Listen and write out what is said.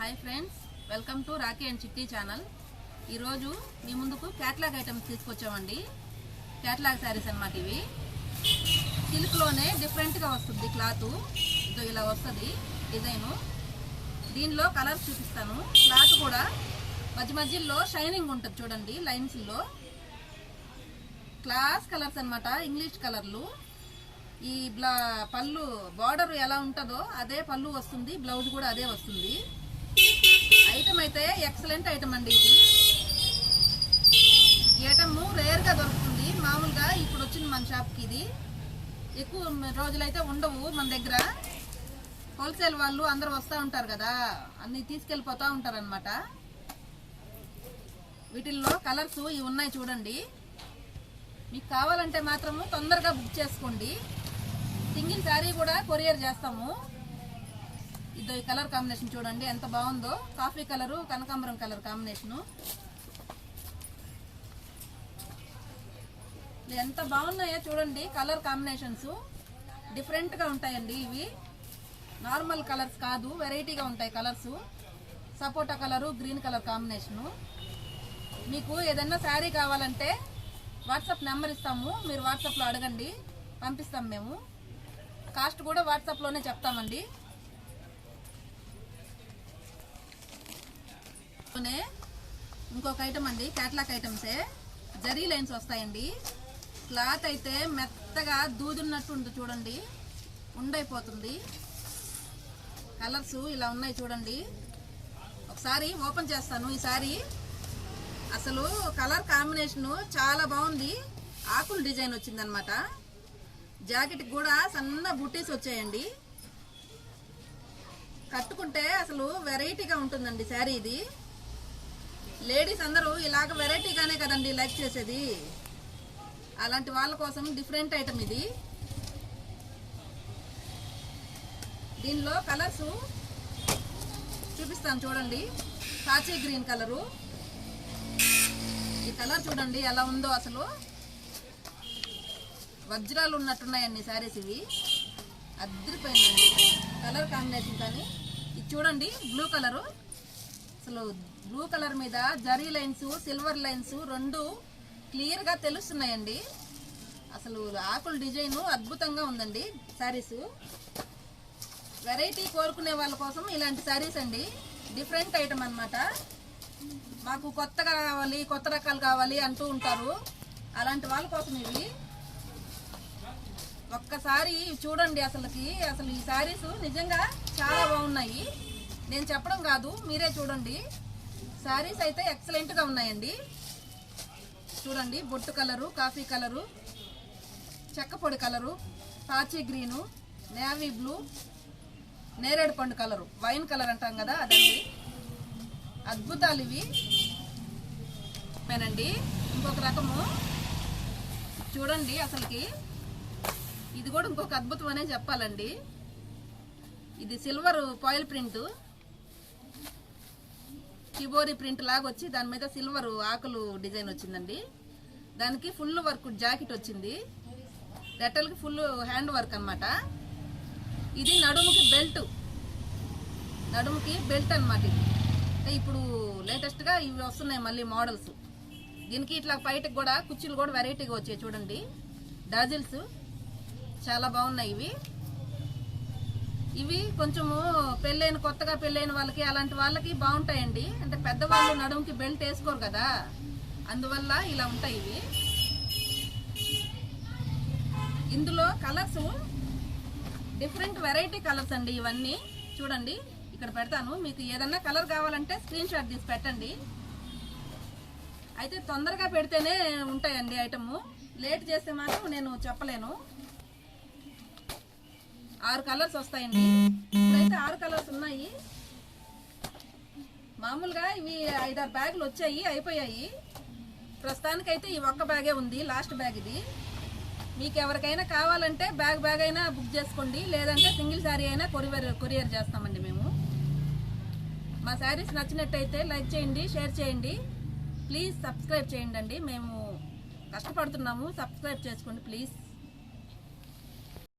Hi friends, welcome to Rakhi and చిట్టి channel. ఈరోజు మీ ముందుకు క్యాట్లాగ్ ఐటమ్స్ తీసుకొచ్చామండి. క్యాట్లాగ్ శారీస్ అన్నమాట. ఇవి సిల్క్లోనే డిఫరెంట్గా వస్తుంది. క్లాత్ ఇదో ఇలా వస్తుంది డిజైను. దీనిలో కలర్స్ చూపిస్తాను. క్లాత్ కూడా మధ్య మధ్యలో షైనింగ్ ఉంటుంది చూడండి, లైన్స్లో. క్లాస్ కలర్స్ అన్నమాట, ఇంగ్లీష్ కలర్లు. ఈ పళ్ళు బార్డర్ ఎలా ఉంటుందో అదే పళ్ళు వస్తుంది, బ్లౌజ్ కూడా అదే వస్తుంది. ఐటమ్ అయితే ఎక్సలెంట్ ఐటమ్ అండి. ఇది ఈ ఐటమ్ రేర్గా దొరుకుతుంది. మామూలుగా ఇప్పుడు వచ్చింది మన షాప్కి. ఇది ఎక్కువ రోజులైతే ఉండవు మన దగ్గర. హోల్సేల్ వాళ్ళు అందరూ వస్తూ ఉంటారు కదా, అన్ని తీసుకెళ్ళిపోతూ ఉంటారు అనమాట. వీటిల్లో కలర్స్ ఇవి ఉన్నాయి చూడండి. మీకు కావాలంటే మాత్రము తొందరగా బుక్ చేసుకోండి. సింగిల్ శారీ కూడా కొరియర్ చేస్తాము. ఇదో ఈ కలర్ కాంబినేషన్ చూడండి ఎంత బాగుందో. కాఫీ కలరు, కనకాంబరం కలర్ కాంబినేషను. ఎంత బాగున్నాయో చూడండి. కలర్ కాంబినేషన్స్ డిఫరెంట్గా ఉంటాయండి. ఇవి నార్మల్ కలర్స్ కాదు, వెరైటీగా ఉంటాయి కలర్స్. సపోటా కలరు, గ్రీన్ కలర్ కాంబినేషను. మీకు ఏదన్నా శారీ కావాలంటే వాట్సాప్ నెంబర్ ఇస్తాము, మీరు వాట్సాప్లో అడగండి, పంపిస్తాం మేము. కాస్ట్ కూడా వాట్సాప్లోనే చెప్తామండి. ఇంకొక ఐటమ్ అండి, క్యాట్లాగ్ ఐటమ్సే. జరీ లైన్స్ వస్తాయండి. క్లాత్ అయితే మెత్తగా దూదున్నట్టు ఉంటుంది చూడండి, ఉండైపోతుంది. కలర్స్ ఇలా ఉన్నాయి చూడండి. ఒకసారి ఓపెన్ చేస్తాను. ఈ సారీ అసలు కలర్ కాంబినేషను చాలా బాగుంది. ఆకుల డిజైన్ వచ్చిందనమాట. జాకెట్ కూడా సన్న బుట్టీస్ వచ్చాయండి. కట్టుకుంటే అసలు వెరైటీగా ఉంటుందండి శారీ. ఇది లేడీస్ అందరూ ఇలాగ వెరైటీగానే కదండి లైక్ చేసేది. అలాంటి వాళ్ళ కోసం డిఫరెంట్ ఐటమ్ ఇది. దీనిలో కలర్స్ చూపిస్తాను చూడండి. కాచీ గ్రీన్ కలరు. ఈ కలర్ చూడండి ఎలా ఉందో. అసలు వజ్రాలు ఉన్నట్టున్నాయండి శారీస్ ఇవి. అద్దరిపోయిందండి కలర్ కాంబినేషన్. కానీ ఇది చూడండి బ్లూ కలరు. అసలు బ్లూ కలర్ మీద జరీ లైన్స్, సిల్వర్ లైన్స్ రెండు క్లియర్గా తెలుస్తున్నాయండి. అసలు ఆకుల డిజైన్ అద్భుతంగా ఉందండి శారీస్. వెరైటీ కోరుకునే వాళ్ళ కోసం ఇలాంటి శారీస్ అండి. డిఫరెంట్ ఐటమ్ అన్నమాట. మాకు కొత్తగా కావాలి, కొత్త రకాలు కావాలి అంటూ ఉంటారు. అలాంటి వాళ్ళ కోసం ఇవి. ఒక్కసారి చూడండి. అసలు ఈ శారీస్ నిజంగా చాలా బాగున్నాయి. నేను చెప్పడం కాదు, మీరే చూడండి. శారీస్ అయితే ఎక్సలెంట్గా ఉన్నాయండి. చూడండి, బొట్టు కలరు, కాఫీ కలరు, చెక్కపొడి కలరు, పాచి గ్రీను, నేవీ బ్లూ, నేరేడు పండు కలరు, వైన్ కలర్ అంటాం కదా అదండి. అద్భుతాలు ఇవి. మేనండి ఇంకొక రకము చూడండి. అసలుకి ఇది కూడా ఇంకొక అద్భుతం అనే చెప్పాలండి. ఇది సిల్వర్ పాయిల్ ప్రింట్, కిబోరి ప్రింట్ లాగా వచ్చి దాని మీద సిల్వర్ ఆకులు డిజైన్ వచ్చిందండి. దానికి ఫుల్ వర్క్ జాకెట్ వచ్చింది. రెట్టలకి ఫుల్ హ్యాండ్ వర్క్ అన్నమాట. ఇది నడుముకి బెల్ట్ అన్నమాట. ఇది ఇప్పుడు లేటెస్ట్గా ఇవి వస్తున్నాయి మళ్ళీ మోడల్స్. దీనికి ఇట్లా పైటకి కూడా కుర్చీలు కూడా వెరైటీగా వచ్చాయి చూడండి. డాజిల్స్ చాలా బాగున్నాయి ఇవి కొంచెము కొత్తగా పెళ్ళైన వాళ్ళకి, అలాంటి వాళ్ళకి బాగుంటాయండి. అంటే పెద్దవాళ్ళు నడుముకి బెల్ట్ వేసుకోరు కదా, అందువల్ల ఇలా ఉంటాయి ఇవి. ఇందులో కలర్స్ డిఫరెంట్ వెరైటీ కలర్స్ అండి. ఇవన్నీ చూడండి, ఇక్కడ పెడతాను. మీకు ఏదన్నా కలర్ కావాలంటే స్క్రీన్ షాట్ తీసి పెట్టండి. అయితే తొందరగా పెడితేనే ఉంటాయండి ఐటము. లేట్ చేస్తే మాత్రం నేను చెప్పలేను. 6 కలర్స్ వస్తాయండి. ఇప్పుడైతే 6 కలర్స్ ఉన్నాయి. మామూలుగా ఇవి 5-6 బ్యాగులు వచ్చాయి, అయిపోయాయి. ప్రస్తుతానికైతే ఈ ఒక్క బ్యాగే ఉంది, లాస్ట్ బ్యాగ్ ఇది. మీకు ఎవరికైనా కావాలంటే బ్యాగ్ అయినా బుక్ చేసుకోండి, లేదంటే సింగిల్ శారీ అయినా కొరియర్ చేస్తామండి మేము. మా శారీస్ నచ్చినట్టయితే లైక్ చేయండి, షేర్ చేయండి, ప్లీజ్ సబ్స్క్రైబ్ చేయండి అండి. మేము కష్టపడుతున్నాము, సబ్స్క్రైబ్ చేసుకోండి ప్లీజ్.